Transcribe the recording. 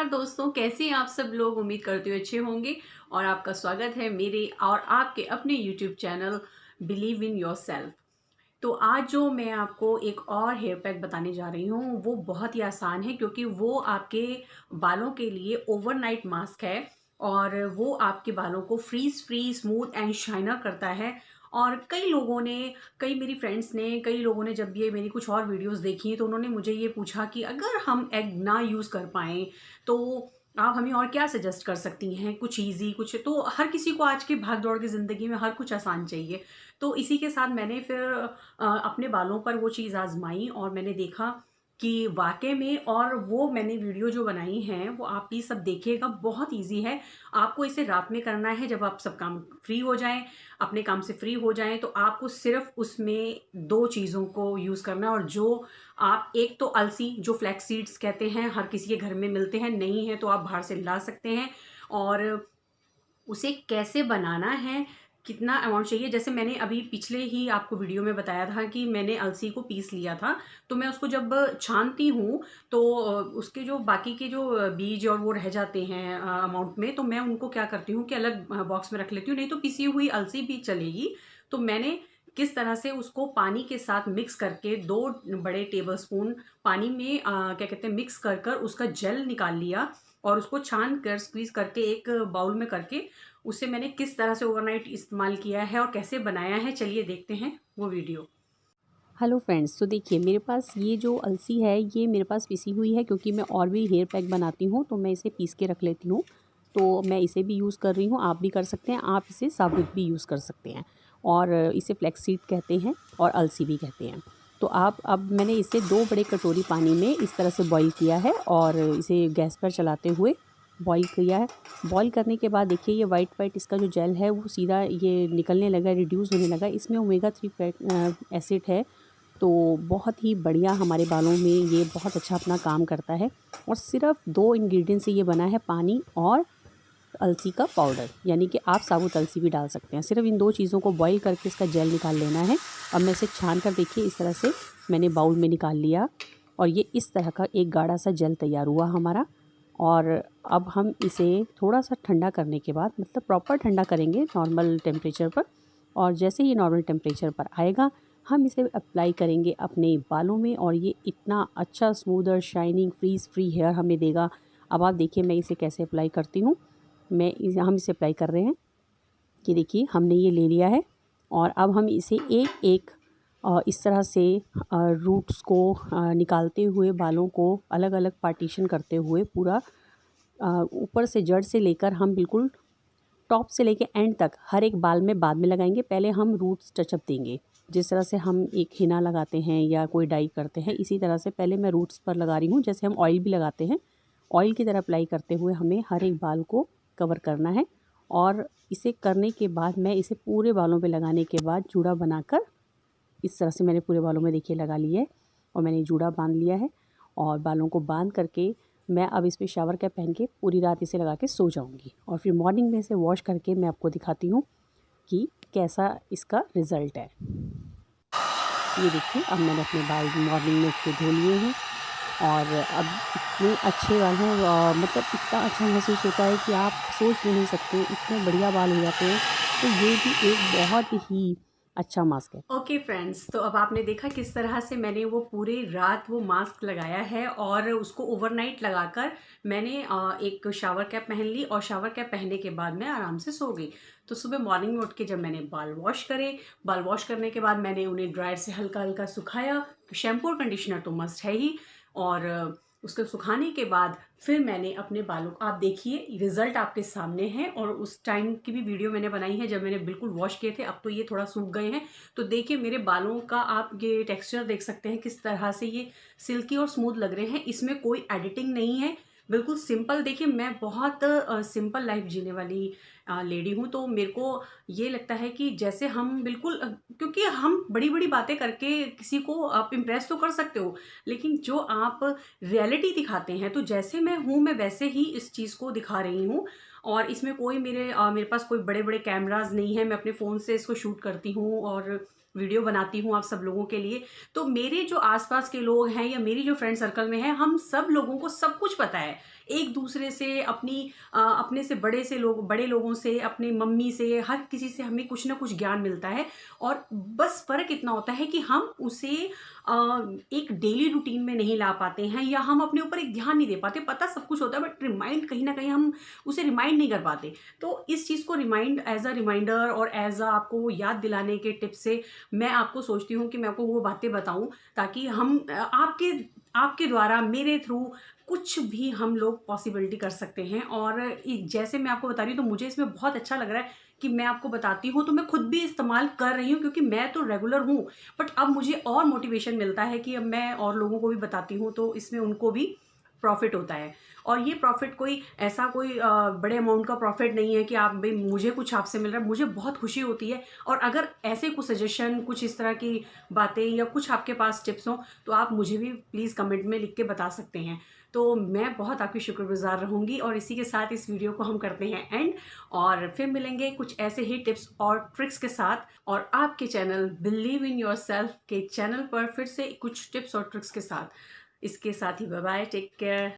नमस्कार दोस्तों, कैसे हैं आप सब लोग। उम्मीद करते हुए अच्छे होंगे और आपका स्वागत है मेरे और आपके अपने YouTube channel believe in yourself. तो आज जो मैं आपको एक और हेयर पैक बताने जा रही हूँ वो बहुत ही आसान है, क्योंकि वो आपके बालों के लिए ओवरनाइट मास्क है और वो आपके बालों को frizz free smooth and shiner करता है। और कई लोगों ने, कई मेरी फ्रेंड्स ने, कई लोगों ने जब ये मेरी कुछ और वीडियोस देखी तो उन्होंने मुझे ये पूछा कि अगर हम एग ना यूज़ कर पाएँ तो आप हमें और क्या सजेस्ट कर सकती हैं, कुछ ईज़ी कुछ। तो हर किसी को आज की भाग-दौड़ की ज़िंदगी में हर कुछ आसान चाहिए। तो इसी के साथ मैंने फिर अपने बालों पर वो चीज़ आज़माई और मैंने देखा कि वाक़ई में, और वो मैंने वीडियो जो बनाई हैं वो आप प्लीज़ सब देखिएगा, बहुत ईज़ी है। आपको इसे रात में करना है जब आप सब काम फ्री हो जाएँ, अपने काम से फ्री हो जाएँ, तो आपको सिर्फ़ उसमें 2 चीज़ों को यूज़ करना है। और जो आप, एक तो अलसी जो फ्लैक्स सीड्स कहते हैं, हर किसी के घर में मिलते हैं, नहीं है तो आप बाहर से ला सकते हैं। और उसे कैसे बनाना है, कितना अमाउंट चाहिए, जैसे मैंने अभी पिछले ही आपको वीडियो में बताया था कि मैंने अलसी को पीस लिया था। तो मैं उसको जब छानती हूँ तो उसके जो बाकी के जो बीज और वो रह जाते हैं अमाउंट में, तो मैं उनको क्या करती हूँ कि अलग बॉक्स में रख लेती हूँ, नहीं तो पिसी हुई अलसी भी चलेगी। तो मैंने किस तरह से उसको पानी के साथ मिक्स करके 2 बड़े टेबलस्पून पानी में क्या कहते हैं मिक्स कर कर उसका जेल निकाल लिया और उसको छान कर स्क्वीज़ करके एक बाउल में करके उसे मैंने किस तरह से ओवरनाइट इस्तेमाल किया है और कैसे बनाया है, चलिए देखते हैं वो वीडियो। हेलो फ्रेंड्स, तो देखिए मेरे पास ये जो अलसी है ये मेरे पास पिसी हुई है, क्योंकि मैं और भी हेयर पैक बनाती हूँ तो मैं इसे पीस के रख लेती हूँ। तो मैं इसे भी यूज़ कर रही हूँ, आप भी कर सकते हैं, आप इसे साबुत भी यूज़ कर सकते हैं। और इसे फ्लैक्स सीड कहते हैं और अलसी भी कहते हैं। तो आप, अब मैंने इसे 2 बड़े कटोरी पानी में इस तरह से बॉईल किया है और इसे गैस पर चलाते हुए बॉईल किया है। बॉईल करने के बाद देखिए ये वाइट वाइट इसका जो जेल है वो सीधा ये निकलने लगा, रिड्यूस होने लगा। इसमें ओमेगा 3 फैट एसिड है, तो बहुत ही बढ़िया हमारे बालों में ये बहुत अच्छा अपना काम करता है। और सिर्फ 2 इंग्रेडिएंट से ये बना है, पानी और अलसी का पाउडर, यानी कि आप साबुत अलसी भी डाल सकते हैं। सिर्फ इन 2 चीज़ों को बॉईल करके इसका जेल निकाल लेना है। अब मैं इसे छान कर देखिए इस तरह से मैंने बाउल में निकाल लिया और ये इस तरह का एक गाढ़ा सा जेल तैयार हुआ हमारा। और अब हम इसे थोड़ा सा ठंडा करने के बाद, मतलब प्रॉपर ठंडा करेंगे नॉर्मल टेम्परेचर पर, और जैसे ही नॉर्मल टेम्परेचर पर आएगा हम इसे अप्लाई करेंगे अपने बालों में और ये इतना अच्छा स्मूथ और शाइनिंग फ्रीज़ फ्री हेयर हमें देगा। अब आप देखिए मैं इसे कैसे अप्लाई करती हूँ। हम इसे अप्लाई कर रहे हैं कि देखिए हमने ये ले लिया है और अब हम इसे एक एक इस तरह से रूट्स को निकालते हुए, बालों को अलग अलग पार्टीशन करते हुए पूरा ऊपर से जड़ से लेकर हम बिल्कुल टॉप से लेके एंड तक हर एक बाल में बाद में लगाएंगे। पहले हम रूट्स टचअप देंगे, जिस तरह से हम एक हिना लगाते हैं या कोई डाई करते हैं, इसी तरह से पहले मैं रूट्स पर लगा रही हूँ, जैसे हम ऑयल भी लगाते हैं। ऑयल की तरह अप्लाई करते हुए हमें हर एक बाल को कवर करना है। और इसे करने के बाद मैं इसे पूरे बालों पे लगाने के बाद जूड़ा बनाकर इस तरह से मैंने पूरे बालों में देखिए लगा लिया है और मैंने जूड़ा बांध लिया है। और बालों को बांध करके मैं अब इस पे शावर कैप पहन के पूरी रात इसे लगा के सो जाऊंगी और फिर मॉर्निंग में इसे वॉश करके मैं आपको दिखाती हूँ कि कैसा इसका रिज़ल्ट है। ये देखिए अब मैंने अपने बाल मॉर्निंग में उठ के धो लिए हैं और अब इतने अच्छे बाल हैं, मतलब इतना अच्छा महसूस होता है कि आप सोच भी नहीं सकते, इतने बढ़िया बाल हो जाते हैं। तो ये भी एक बहुत ही अच्छा मास्क है। ओके फ्रेंड्स, तो अब आपने देखा किस तरह से मैंने वो पूरी रात वो मास्क लगाया है और उसको ओवरनाइट लगाकर मैंने एक शावर कैप पहन ली और शावर कैप पहनने के बाद मैं आराम से सो गई। तो सुबह मॉर्निंग में उठ के जब मैंने बाल वॉश करे, बाल वॉश करने के बाद मैंने उन्हें ड्रायर से हल्का हल्का सुखाया। शैम्पू और कंडीशनर तो मस्ट है ही। और उसको सुखाने के बाद फिर मैंने अपने बालों को, आप देखिए रिजल्ट आपके सामने है, और उस टाइम की भी वीडियो मैंने बनाई है जब मैंने बिल्कुल वॉश किए थे। अब तो ये थोड़ा सूख गए हैं। तो देखिए मेरे बालों का आप ये टेक्सचर देख सकते हैं किस तरह से ये सिल्की और स्मूथ लग रहे हैं। इसमें कोई एडिटिंग नहीं है, बिल्कुल सिंपल। देखिए मैं बहुत सिंपल लाइफ जीने वाली लेडी हूँ, तो मेरे को ये लगता है कि जैसे हम बिल्कुल क्योंकि हम बड़ी बड़ी बातें करके किसी को आप इम्प्रेस तो कर सकते हो, लेकिन जो आप रियलिटी दिखाते हैं, तो जैसे मैं हूँ मैं वैसे ही इस चीज़ को दिखा रही हूँ। और इसमें कोई मेरे पास कोई बड़े बड़े कैमराज नहीं है, मैं अपने फ़ोन से इसको शूट करती हूँ और वीडियो बनाती हूँ आप सब लोगों के लिए। तो मेरे जो आसपास के लोग हैं या मेरी जो फ्रेंड सर्कल में है, हम सब लोगों को सब कुछ पता है एक दूसरे से अपने से बड़े लोगों से, अपनी मम्मी से, हर किसी से हमें कुछ ना कुछ ज्ञान मिलता है। और बस फ़र्क इतना होता है कि हम उसे एक डेली रूटीन में नहीं ला पाते हैं, या हम अपने ऊपर एक ध्यान नहीं दे पाते। पता सब कुछ होता है बट रिमाइंड कहीं न कहीं हम उसे रिमाइंड नहीं कर पाते। तो इस चीज़ को रिमाइंड एज़ अ रिमाइंडर और एज़ अ आपको वो याद दिलाने के टिप्स से मैं आपको सोचती हूँ कि मैं आपको वो बातें बताऊँ, ताकि हम आपके द्वारा मेरे थ्रू कुछ भी हम लोग पॉसिबिलिटी कर सकते हैं। और जैसे मैं आपको बता रही हूँ, तो मुझे इसमें बहुत अच्छा लग रहा है कि मैं आपको बताती हूँ, तो मैं खुद भी इस्तेमाल कर रही हूँ, क्योंकि मैं तो रेगुलर हूँ, बट अब मुझे और मोटिवेशन मिलता है कि अब मैं और लोगों को भी बताती हूँ, तो इसमें उनको भी प्रॉफिट होता है। और ये प्रॉफिट कोई ऐसा कोई बड़े अमाउंट का प्रॉफिट नहीं है कि आप भाई मुझे कुछ आपसे मिल रहा है, मुझे बहुत खुशी होती है। और अगर ऐसे कुछ सजेशन, कुछ इस तरह की बातें, या कुछ आपके पास टिप्स हों, तो आप मुझे भी प्लीज़ कमेंट में लिख के बता सकते हैं। तो मैं बहुत आपकी शुक्रगुज़ार रहूँगी, और इसी के साथ इस वीडियो को हम करते हैं एंड, और फिर मिलेंगे कुछ ऐसे ही टिप्स और ट्रिक्स के साथ, और आपके चैनल बिलीव इन योरसेल्फ के चैनल पर फिर से कुछ टिप्स और ट्रिक्स के साथ। इसके साथ ही बाय बाय, टेक केयर।